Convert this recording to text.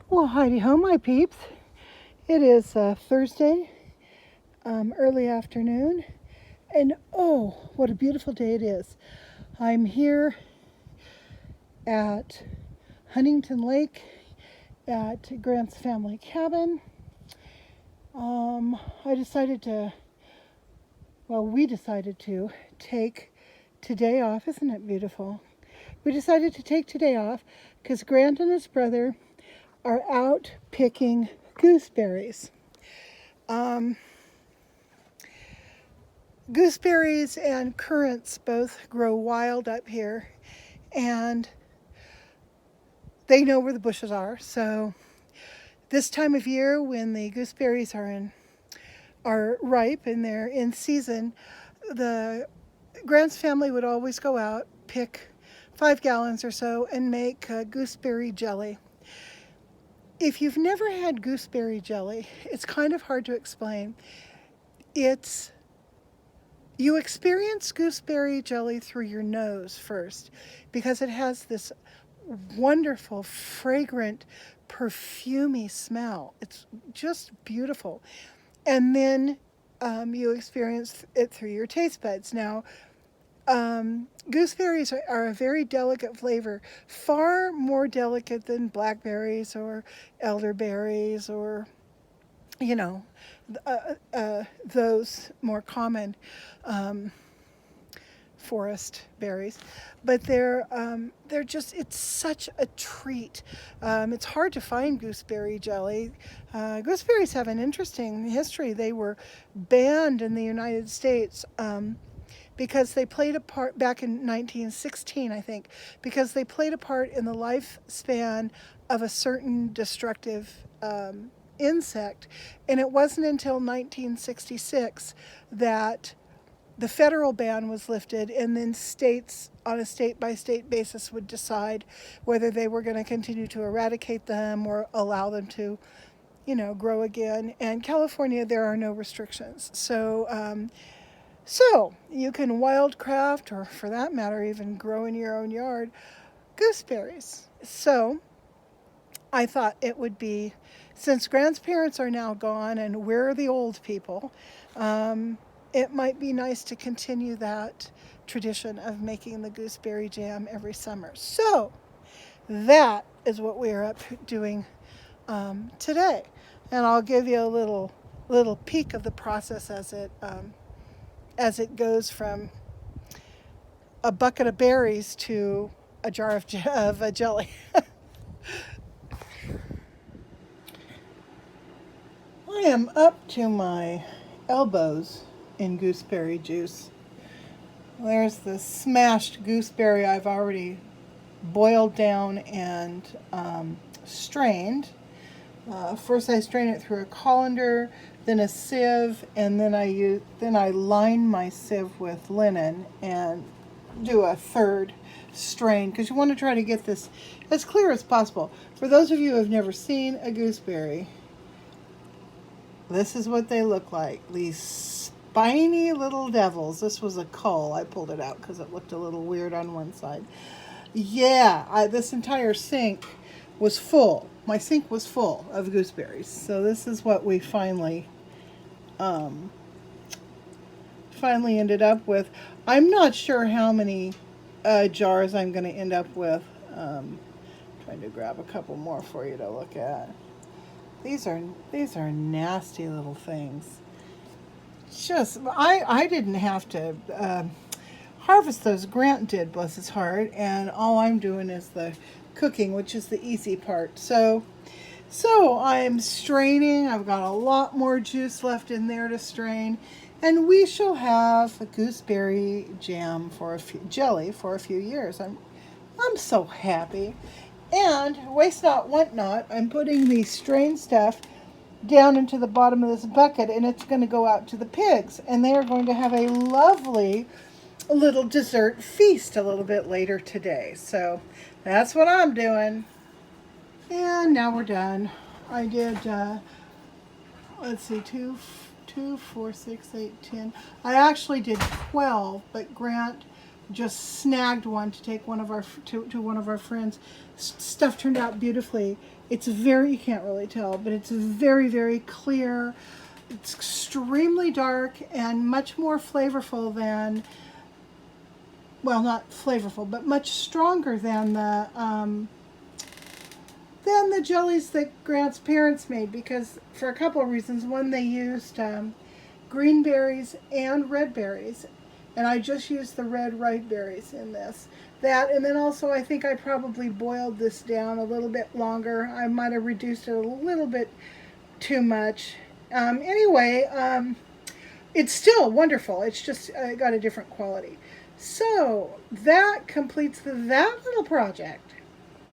Well, Heidi ho, my peeps. It is Thursday, early afternoon, and oh, what a beautiful day it is. I'm here at Huntington Lake at Grant's family cabin. I decided to, we decided to take today off. Isn't it beautiful? We decided to take today off because Grant and his brother are out picking gooseberries. Gooseberries and currants both grow wild up here, and they know where the bushes are. So this time of year, when the gooseberries are ripe and they're in season, the Grant's family would always go out, pick 5 gallons or so, and make gooseberry jelly. If you've never had gooseberry jelly, it's kind of hard to explain. You experience gooseberry jelly through your nose first because it has this wonderful, fragrant, perfumey smell. It's just beautiful. And then you experience it through your taste buds. Now, gooseberries are a very delicate flavor, far more delicate than blackberries or elderberries or, those more common forest berries. But they're just, it's such a treat. It's hard to find gooseberry jelly. Gooseberries have an interesting history. They were banned in the United States because they played a part back in 1916, I think, because they played a part in the lifespan of a certain destructive insect. And it wasn't until 1966 that the federal ban was lifted, and then states on a state-by-state basis would decide whether they were going to continue to eradicate them or allow them to, grow again. And California, there are no restrictions. So you can wildcraft, or for that matter, even grow in your own yard, gooseberries. So I thought it would be, since grandparents are now gone and we're the old people, it might be nice to continue that tradition of making the gooseberry jam every summer. So that is what we are up doing today. And I'll give you a little peek of the process as it goes from a bucket of berries to a jar of jelly. I am up to my elbows in gooseberry juice. There's the smashed gooseberry I've already boiled down and strained. First I strain it through a colander, then a sieve, and then I line my sieve with linen and do a third strain because you want to try to get this as clear as possible. For those of you who have never seen a gooseberry, this is what they look like. These spiny little devils. This was a cull. I pulled it out because it looked a little weird on one side. Yeah, this entire sink was full. My sink was full of gooseberries. So this is what we finally ended up with. I'm not sure how many jars I'm going to end up with. Trying to grab a couple more for you to look at. These are nasty little things. I didn't have to harvest those. Grant did, bless his heart, and all I'm doing is the cooking, which is the easy part. So I'm straining. I've got a lot more juice left in there to strain, and we shall have a gooseberry jelly for a few years. I'm so happy. And waste not, want not, I'm putting the strained stuff down into the bottom of this bucket, and it's going to go out to the pigs, and they are going to have a lovely little dessert feast a little bit later today. So that's what I'm doing. And now we're done. I did, let's see, 2, 4, 6, 8, 10. I actually did 12, but Grant just snagged one to take one of our to one of our friends. Stuff turned out beautifully. It's very, you can't really tell, but it's very, very clear. It's extremely dark and much more flavorful than, well, not flavorful, but much stronger than the jellies that Grant's parents made, because for a couple of reasons. One, they used green berries and red berries, and I just used the red ripe berries in this. That, and then also I think I probably boiled this down a little bit longer. I might have reduced it a little bit too much. Anyway, it's still wonderful. It's just got a different quality. So that completes that little project.